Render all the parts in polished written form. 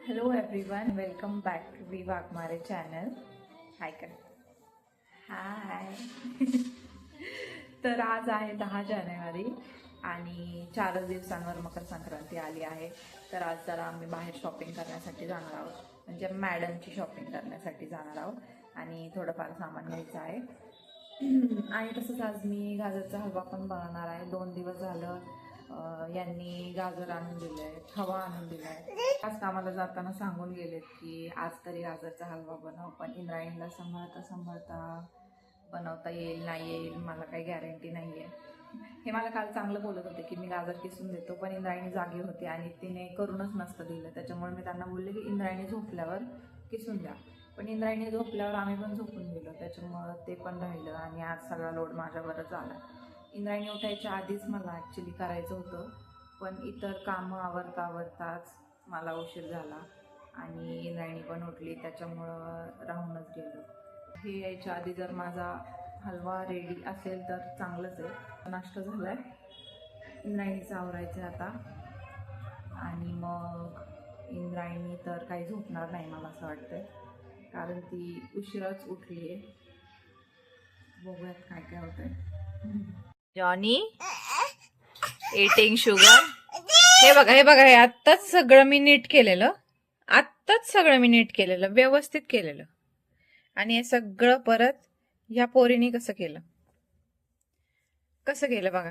Hello everyone, welcome back to V Waghmare channel. Hi कर. Hi. तर आज आहे 10 जानेवारी आणि 4 दिवसांवर मकर संक्रांती आली आहे. तर आज जरा आम्ही बाहेर शॉपिंग करण्यासाठी जाणार आहोत, म्हणजे मॅडमची शॉपिंग करण्यासाठी जाणार आहोत आणि थोडंफार सामान घ्यायचं आहे. आणि तसंच आज मी गाजरचा हलवा पण बनवणार आहे. 2 दिवस झालं यांनी गाजर आणून दिलंय, खवा आणून दिलाय. आज कामाला जाताना सांगून गेलेत की आज तरी गाजरचा हलवा बनव, पण इंद्रायणीला सांभाळता बनवता येईल नाही येईल मला काही गॅरंटी नाही आहे. हे मला काल चांगलं बोलत होते की मी गाजर किसून देतो, पण इंद्रायणी जागी होती आणि तिने करूनच नसतं दिलं. त्याच्यामुळे मी त्यांना बोलले की इंद्रायणी झोपल्यावर किसून द्या, पण इंद्रायणी झोपल्यावर आम्ही पण झोपून गेलो. त्याच्यामुळं ते पण राहिलं आणि आज सगळा लोड माझ्यावरच आला. इंद्रायणी उठायच्या आधीच मला ॲक्च्युली करायचं होतं, पण इतर कामं आवरताच मला उशीर झाला आणि इंद्रायणी पण उठली, त्याच्यामुळं राहूनच गेलो. हे यायच्या आधी जर माझा हलवा रेडी असेल तर चांगलंच आहे. नाश्ता झाला आहे, इंद्रायणीचं आवरायचं आहे आता. आणि मग इंद्रायणी तर काही झोपणार नाही मला असं वाटतं, कारण ती उशिराच उठली आहे. बघूयात काय काय होतंय. Johnny eating sugar. हे बघा हे आत्ताच सगळं मी नीट केलेलं, व्यवस्थित केलेलं. आणि हे सगळं परत ह्या पोरीने कसं केलं बघा.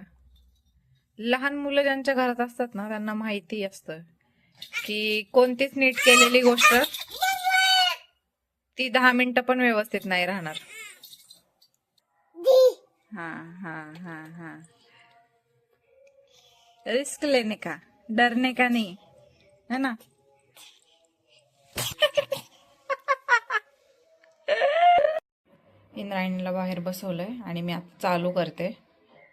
लहान मुलं ज्यांच्या घरात असतात ना, त्यांना माहिती असतं की कोणतीच नीट केलेली गोष्ट ती 10 मिनिटं पण व्यवस्थित नाही राहणार. हा हा हा हा रिस्क लेने का, डरने का नहीं, है ना. इंद्रायणीला बाहेर बसवलंय आणि मी आता चालू करते.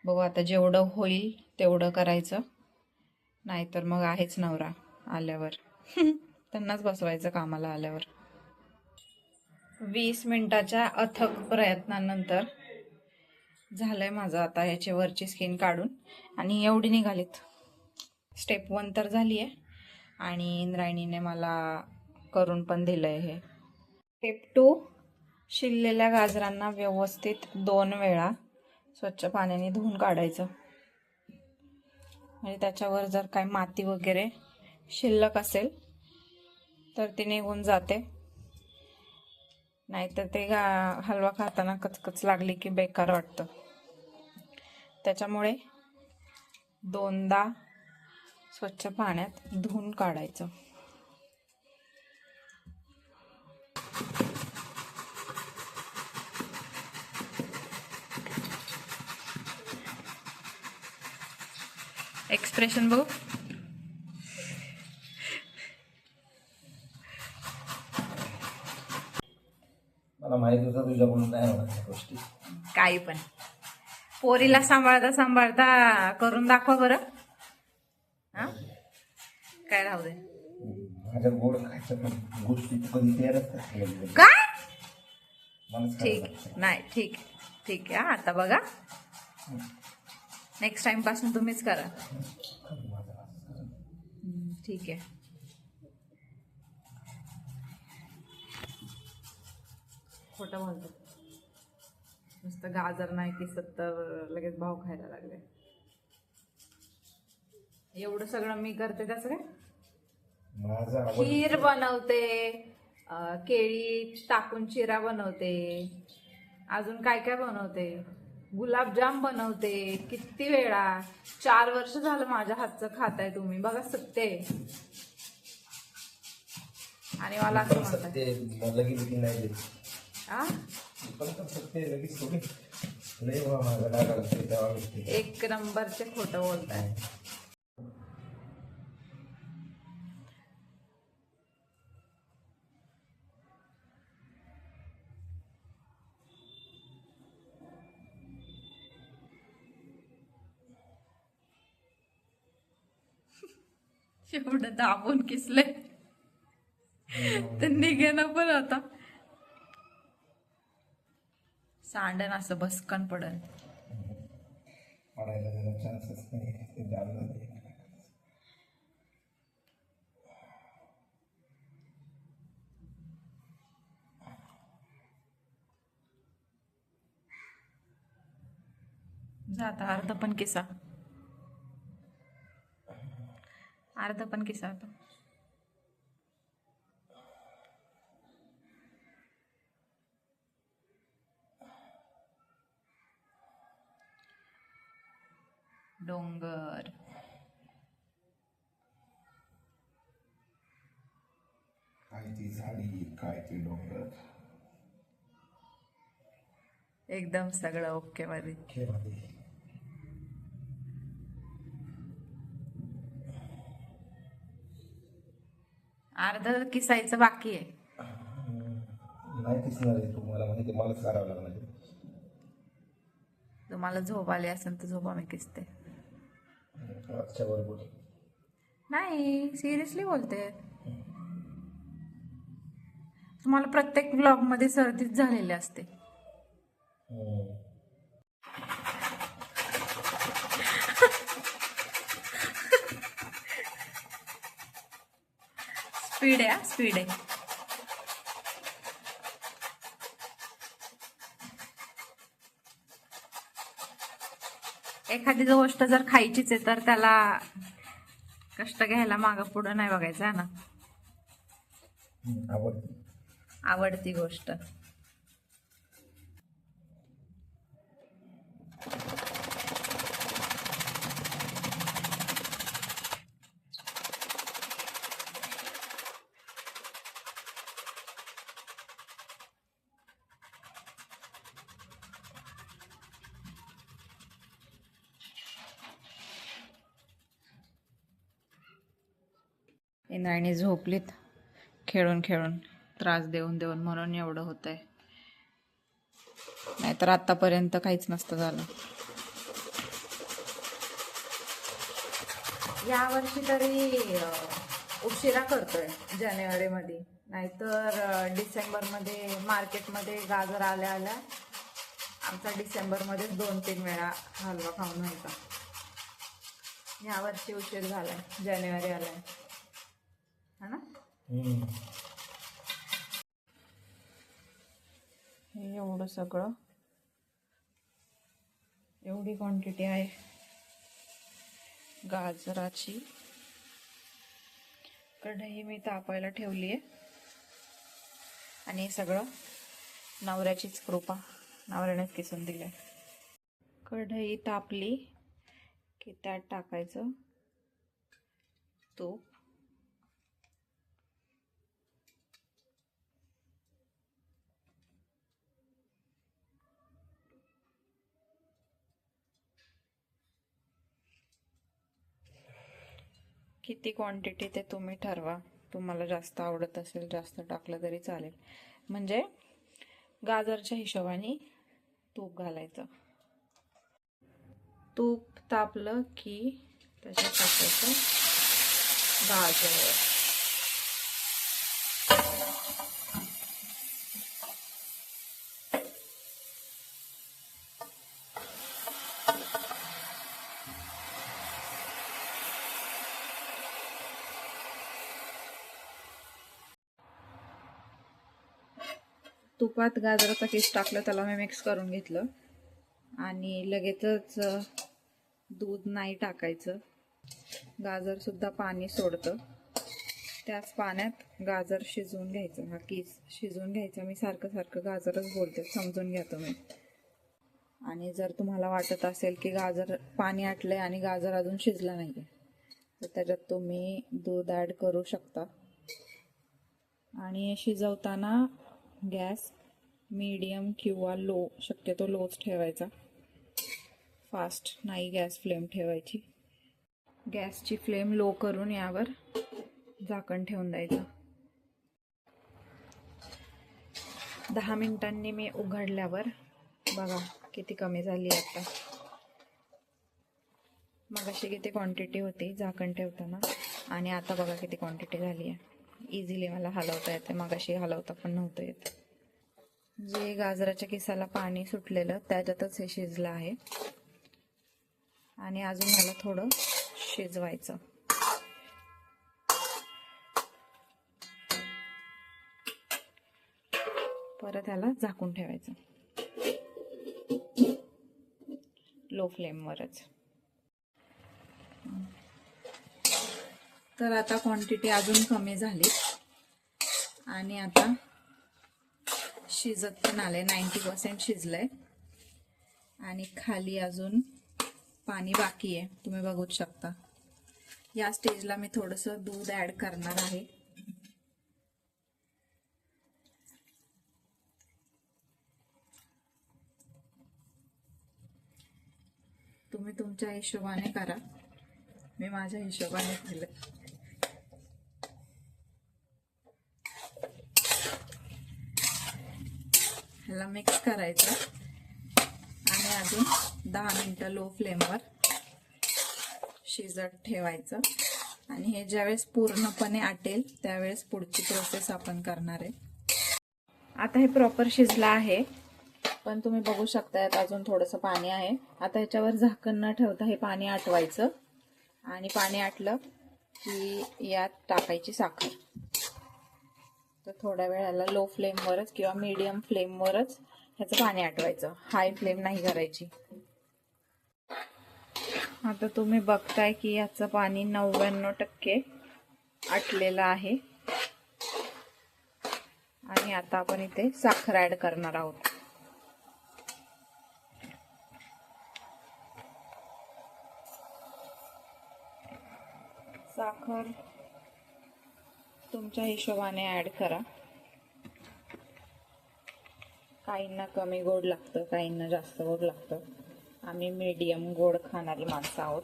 बघू आता जेवढं होईल तेवढं करायचं, नाहीतर मग आहेच नवरा आल्यावर. त्यांनाच बसवायचं कामाला आल्यावर. 20 मिनिटाच्या अथक प्रयत्नानंतर झालंय माझं आता याची वरची स्किन काढून, आणि एवढी निघालीत. स्टेप 1 तर झाली आहे आणि इंद्रायणीने मला करून पण दिलंय हे. स्टेप 2, शिललेल्या गाजरांना व्यवस्थित 2 वेळा स्वच्छ पाण्याने धुवून काढायचं. म्हणजे त्याच्यावर जर काय माती वगैरे शिल्लक असेल तर ती निघून जाते, नाहीतर ते हलवा खाताना कचकच लागली की बेकार वाटतं. त्याच्यामुळे 2दा स्वच्छ पाण्यात धुवून काढायचं. एक्सप्रेशन बघू. मला माहिती होतं तुझ्याकडून नाही होणार गोष्टी. काही पण पोरीला सांभाळता करून दाखवा बरं. हा काय राहू दे. माझ्या गोड खायच्या पण गोष्टी कधी तयारच काय ठीक नाही, ठीक आहे. आता बघा, नेक्स्ट टाइम पासून तुम्हीच करा. ठीक आहे. खोटं बोलतो, नुसतं गाजर नाही किसत तर लगेच भाव खायला लागले. एवढं सगळं मी करते त्याचं काय. खीर बनवते, केळी टाकून चिरा बनवते, अजून काय काय बनवते, गुलाबजाम बनवते. किती वेळा, 4 वर्ष झालं माझ्या हातचं खाताय तुम्ही. बघा सत्य. आणि मला असं म्हणतात लगेच नाही एक नंबरचे खोटं बोलताय. एवढं दाबून किसले तर निघेना पण आता. सांडण असं भस्कन पडन. चान्सच नाही. किसा आता अर्ध पण किसा. अर्ध पण किसा आता. डोंगर. काय ती झाडी, काय ती डोंगर. एकदम सगळं ओके मध्ये. खेळामध्ये अर्ध किसायचं बाकी आहे. नाही दिसणार आहे, तुम्हाला माहिती मलाच करावं लागणार आहे. तुम्हाला झोप आली असेल तर झोपा, मी किसते. आजच्या बरोबर नाही, सिरियसली बोलते. तुम्हाला प्रत्येक व्लॉग मध्ये सर्दीच झालेली असते. स्पीड आहे, स्पीड आहे. एखादी गोष्ट जर खायचीच आहे तर त्याला कष्ट घ्यायला मागं पुढं नाही बघायचं आहे ना. आवडती गोष्ट. इंद्रायणी झोपलीत खेळून खेळून, त्रास देऊन देऊन, म्हणून एवढं होत आहे. नाहीतर आतापर्यंत काहीच नसतं झालं. या वर्षी तरी उशिरा करतोय जानेवारीमध्ये, नाहीतर डिसेंबरमध्ये मार्केटमध्ये गाजर आल्या आल्या आमचा डिसेंबरमध्ये 2-3 वेळा हलवा खाऊन व्हायचा. या वर्षी उशीर झालाय, जानेवारी आलाय है ना. हे एवढं सगळं, एवढी क्वांटिटी आहे गाजराची. कढई मी तापायला ठेवली आहे आणि हे सगळं नवऱ्याचीच कृपा, नवऱ्यानेच किसून दिलंय. कढई तापली की त्यात टाकायचं तूप. किती क्वांटिटी ते तुम्ही ठरवा. तुम्हाला जास्त आवडत असेल जास्त टाकलं तरी चालेल. म्हणजे गाजरच्या हिशोबाने तूप घालायचं. तूप तापलं की त्याच्यात टाकायचं गाजर. तुपात गाजराचा किस टाकलं, त्याला मी मिक्स करून घेतलं आणि लगेचच दूध नाही टाकायचं. गाजर सुद्धा पाणी सोडतं, त्याच पाण्यात गाजर शिजवून घ्यायचं. हा किस शिजवून घ्यायचा. मी सारखं सारखं गाजरच बोलते, समजून घ्या तुम्ही. आणि जर तुम्हाला वाटत असेल की गाजर पाणी आटलंय आणि गाजर अजून शिजलं नाहीये, तर त्याच्यात तुम्ही दूध ॲड करू शकता. आणि शिजवताना गॅस मीडियम किंवा लो, शक्यतो लोच ठेवायचा. फास्ट नाही गॅस फ्लेम ठेवायची. गॅसची फ्लेम लो करून यावर झाकण ठेवून द्यायचं. 10 मिनिटांनी मी उघडल्यावर बघा किती कमी झाली आता. मगाशी किती क्वांटिटी होती झाकण ठेवताना आणि आता बघा किती क्वांटिटी झाली आहे. इझिली मला हलवता येते, मगाशी हलवता पण नव्हतं येत. जे गाजराच्या किसाला पाणी सुटलेलं त्याच्यातच हे शिजलं आहे आणि अजून मला थोडं शिजवायचं. परत ह्याला झाकून ठेवायचं. लो फ्लेमवरच. तर आता क्वांटिटी अजून कमी झाली आणि आता शिजत पण आले, 90% शिजलंय आणि खाली अजून पाणी बाकी आहे, तुम्ही बघूच शकता. या स्टेजला मी थोडंसं दूध ऍड करणार आहे. तुम्ही तुमच्या हिशोबाने करा, मी माझ्या हिशोबाने केलं. ह्याला मिक्स करायचं आणि अजून 10 मिनिटं लो फ्लेमवर शिजत ठेवायचं. आणि हे ज्यावेळेस पूर्णपणे आटेल त्यावेळेस पुढची प्रोसेस आपण करणार आहे. आता हे प्रॉपर शिजलं आहे, पण तुम्ही बघू शकता यात अजून थोडंसं पाणी आहे. आता ह्याच्यावर झाकण न ठेवता हे पाणी आटवायचं आणि पाणी आटलं की यात टाकायची साखर. तर थोड्या वेळाला लो फ्लेमवरच किंवा मीडियम फ्लेमवरच ह्याचं पाणी आटवायचं, हाय फ्लेम नाही करायची. आता तुम्ही बघताय की याचं पाणी 99% आटलेलं आहे आणि आता आपण इथे साखर ऍड करणार आहोत. साखर तुमच्या हिशोबाने ऍड करा. काहींना कमी गोड लागतं, काहींना जास्त गोड लागतं. आम्ही मीडियम गोड खाणारी माणसं आहोत.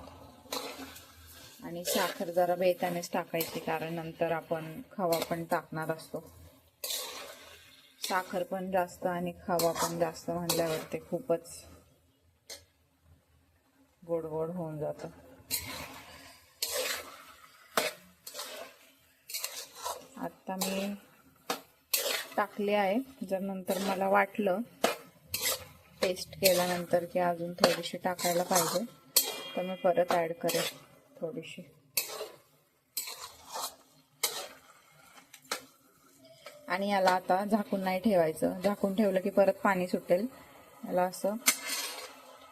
आणि साखर जरा बेतानेच टाकायची, कारण नंतर आपण खवा पण टाकणार असतो. साखर पण जास्त आणि खवा पण जास्त म्हणल्यावर ते खूपच गोड गोड होऊन जातं. आता मी टाकले आहे. जर नंतर मला वाटलं टेस्ट केल्यानंतर की अजून थोडीशी टाकायला पाहिजे तर मी परत ऍड करेन थोडीशी. आणि याला आता झाकून नाही ठेवायचं, झाकून ठेवलं की परत पाणी सुटेल. याला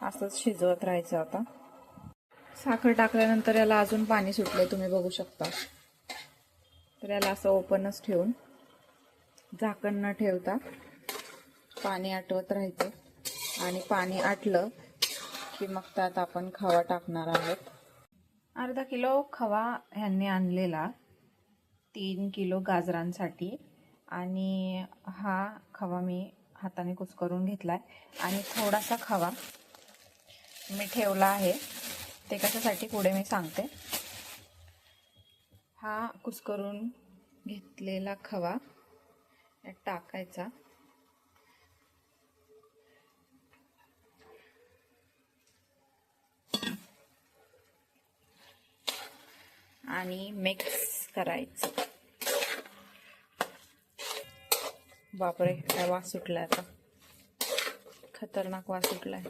असंच शिजवत राहायचं. आता साखर टाकल्यानंतर याला अजून पाणी सुटलंय, तुम्ही बघू शकता. तर याला असं ओपनच ठेवून झाकण न ठेवता पाणी आटवत राहायचं. आणि पाणी आटलं की मग त्यात आपण खवा टाकणार आहोत. अर्धा किलो खवा ह्यांनी आणलेला 3 किलो गाजरांसाठी. आणि हा खवा मी हाताने कुस्करून घेतलाय. आणि थोडासा खवा मी ठेवला आहे, ते कशासाठी पुढे मी सांगते. हा कुस्करून घेतलेला खवा यात टाकायचा आणि मिक्स करायचं. बापरे, काय वास सुटलाय, आता खतरनाक वास सुटलाय.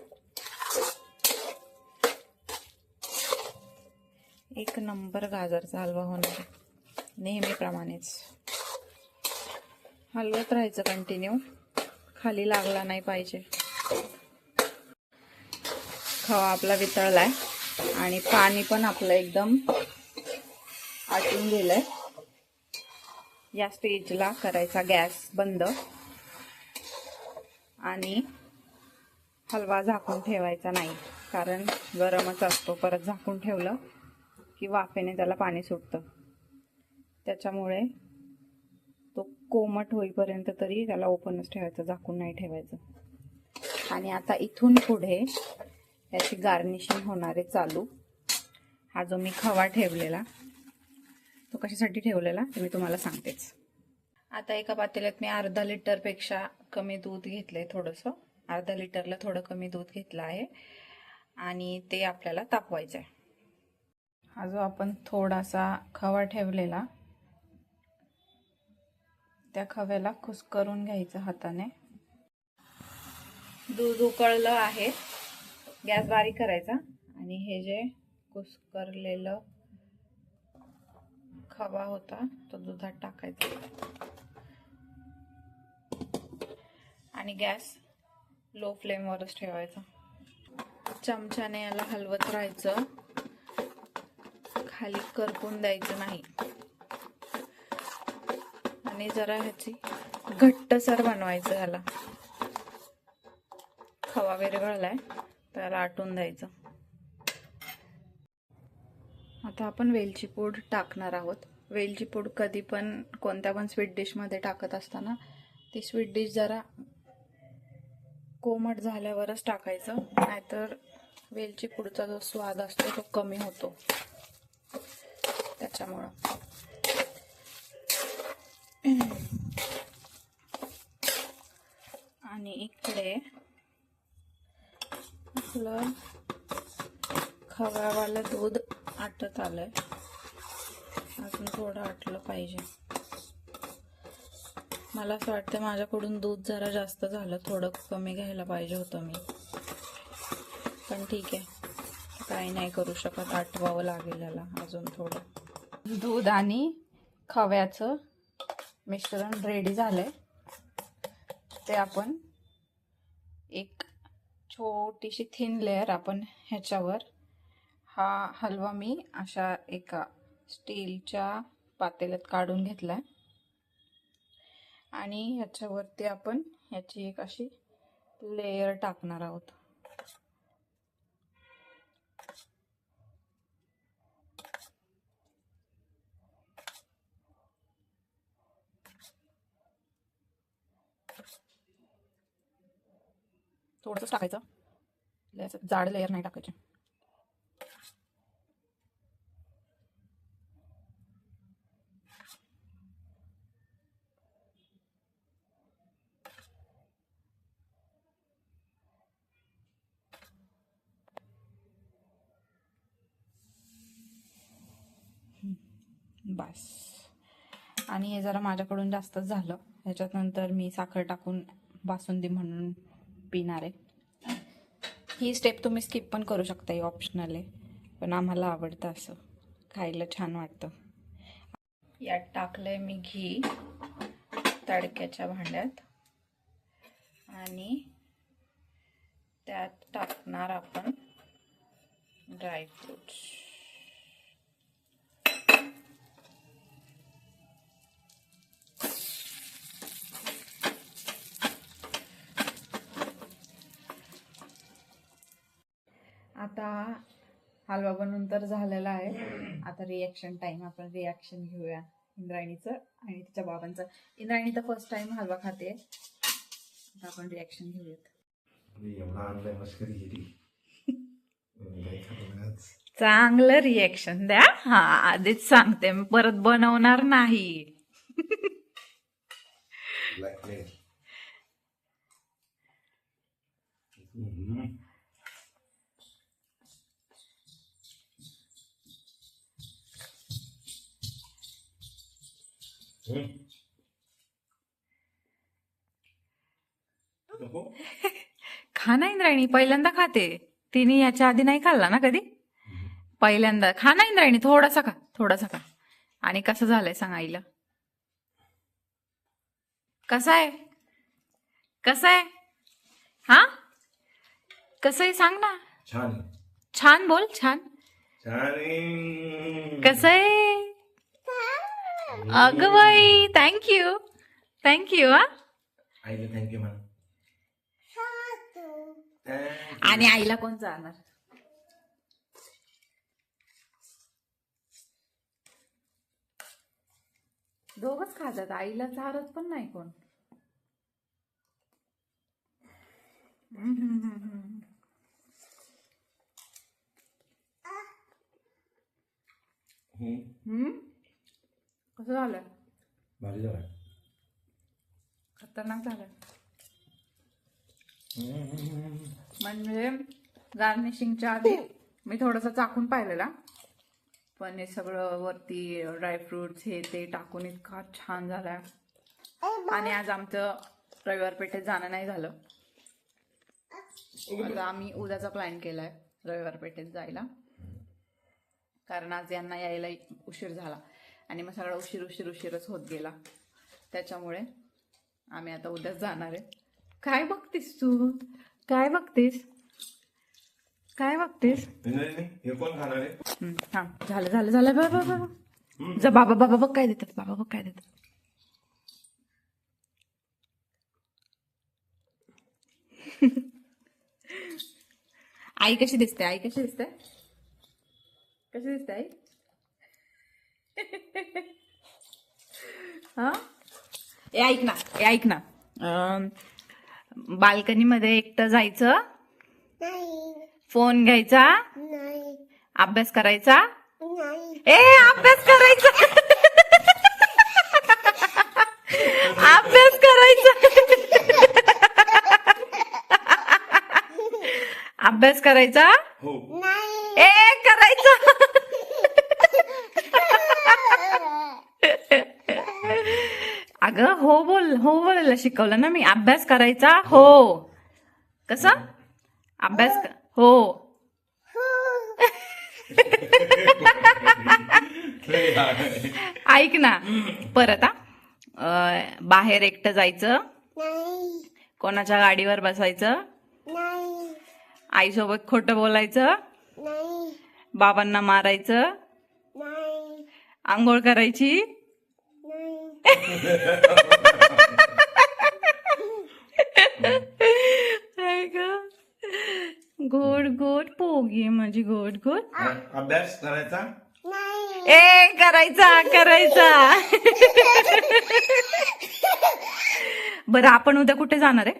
एक नंबर गाजरचा हलवा होणार नेहमीप्रमाणेच. हलवत राहायचं कंटिन्यू, खाली लागला नाही पाहिजे. खवा आपला वितळलाय आणि पाणी पण आपलं एकदम आटून गेलंय. या स्टेजला करायचा गॅस बंद आणि हलवा झाकून ठेवायचा नाही, कारण गरमच असतो. परत झाकून ठेवलं की वाफेने त्याला पाणी सुटतं. त्याच्यामुळे तो कोमट होईपर्यंत तरी त्याला ओपनच ठेवायचं, झाकून नाही ठेवायचं. आणि आता इथून पुढे याची गार्निशिंग होणार आहे चालू. हा जो मी खवा ठेवलेला तो कशासाठी ठेवलेला ते मी तुम्हाला सांगतेच. आता एका पातेल्यात मी अर्धा लिटरपेक्षा कमी दूध घेतलंय. थोडंसं अर्धा लिटरला थोडं कमी दूध घेतलं आहे आणि ते आपल्याला तापवायचं आहे. हा जो आपण थोडासा खवा ठेवलेला त्या खव्याला कुस्करून घ्यायचं हाताने. दूध उकळलं आहे, गॅस बारीक करायचा आणि हे जे कुस्करलेलं खवा होता तो दुधात टाकायचा आणि गॅस लो फ्लेमवरच ठेवायचा. चमच्याने याला हलवत राहायचं, खाली करपून द्यायचं नाही. आणि जरा ह्याची घट्टसर बनवायचं. याला खवा विरघळलाय, त्याला आटून द्यायचं. आता आपण वेलची पूड टाकणार आहोत. वेलची पूड कधी पण कोणत्या पण स्वीट डिशमध्ये टाकत असताना ती स्वीट डिश जरा कोमट झाल्यावरच टाकायचं, नाहीतर वेलची पूडचा जो स्वाद असतो तो कमी होतो त्याच्यामुळं. आणि इकडे आपलं खव्यावालं दूध आटत आलंय, अजून थोडं आटलं पाहिजे. मला असं वाटतं माझ्याकडून दूध जरा जास्त झालं, थोडं कमी घ्यायला पाहिजे होतं मी, पण ठीक आहे, काही नाही करू शकत, आटवावं लागेल याला अजून थोडं. दूध आणि खव्याचं मिश्रण रेडी झालंय. ते आपण एक छोटीशी थिन लेअर आपण ह्याच्यावर, हा हलवा मी अशा एका स्टीलच्या पातेल्यात काढून घेतलाय आणि ह्याच्यावरती आपण ह्याची एक अशी लेयर टाकणार आहोत. थोडंसं टाकायचं, जाड लेयर नाही टाकायची. बस. आणि हे जरा माझ्याकडून जास्तच झालं, ह्याच्यात नंतर मी साखर टाकून बासुंदी म्हणून पिणार आहे. ही स्टेप तुम्ही स्किप पण करू शकता, ही ऑप्शनल आहे, पण आम्हाला आवडतं असं, खायला छान वाटतं. यात टाकलंय मी घी तडक्याच्या भांड्यात आणि त्यात टाकणार आपण ड्रायफ्रुट्स. आता हलवा बनवून तर झालेला आहे, आता रिॲक्शन टाइम. आपण रिॲक्शन घेऊया इंद्रायणीचं आणि तिच्या बाबांचं. इंद्रायणी तर फर्स्ट टाइम हलवा खाते, आता आपण रिॲक्शन घेऊयात. चांगलं रिॲक्शन द्या. हा, आधीच सांगते मी, परत बनवणार नाही. खा ना इंद्रायणी, पहिल्यांदा खाते तिने, याच्या आधी नाही खाल्ला ना कधी, पहिल्यांदा. खा ना इंद्रायणी, थोडासा खा, थोडासा खा. आणि कसं झालंय सांग आईला. कसं आहे, कसं आहे, हा कसं आहे सांग ना. छान. छान बोल, छान. कसं आहे. अगं बाई, थँक्यू, थँक्यू. हा, आईला थँक्यू म्हणा. आणि आईला कोण जाणार. दोघच खातात, आईला चारत पण नाही कोण. कसं झालं. भारी झालं. खतरनाक झालं. म्हणजे गार्निशिंगच्या आधी मी थोडंसं चाकून पाहिलेला, पण हे सगळं वरती ड्रायफ्रुट्स हे ते टाकून इतका छान झालाय. आणि आज आमचं रविवार पेठेत जाणं नाही झालं, आता आम्ही उद्याचा प्लॅन केलाय रविवार पेठेत जायला, कारण आज यांना यायला उशीर झाला आणि मग सगळा उशीरच होत गेला, त्याच्यामुळे आम्ही आता उद्याच जाणार आहे. काय बघतीस तू, काय बघतीस, काय बघतेस? हे कोण खाणार आहे? थांब, झालं बाबा. जा बाबा बघ काय देतात, बाबा बघ काय देतात. आई कशी दिसते? कशी दिसते आई? हा, ऐक ना बाल्कनी मध्ये एकटं जायचं, फोन घ्यायचा, अभ्यास करायचा. अभ्यास करायचा. अभ्यास करायचा. अभ्यास करायचा. हो. करायचा. अगं हो बोलायला शिकवलं ना मी. अभ्यास करायचा. हो. कसं? अभ्यास हो. ऐक ना परत. बाहेर एकटं जायचं, कोणाच्या गाडीवर बसायचं, आईसोबत खोटं बोलायचं, बाबांना मारायचं, आंघोळ करायची. गोड पोगी माझी गोड. अभ्यास करायचा. करायचा. बरं आपण उद्या कुठे जाणार आहे?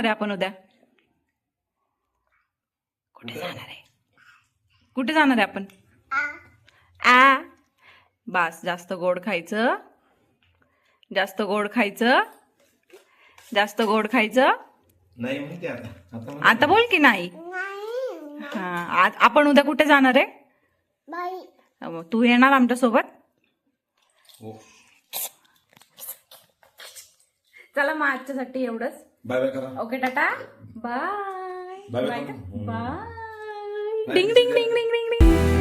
आपण उद्या कुठे जाणार आहे आपण? बस, जास्त गोड खायचं. नाही म्हणते आता बोल की नाही. हा, आपण उद्या कुठे जाणार आहे? तू येणार आमच्या सोबत? चला मग आजच्यासाठी एवढंच. बाय बाय करा. Okay tata bye. Bye bye. Bye. Ding ding ding ding ding डिंग.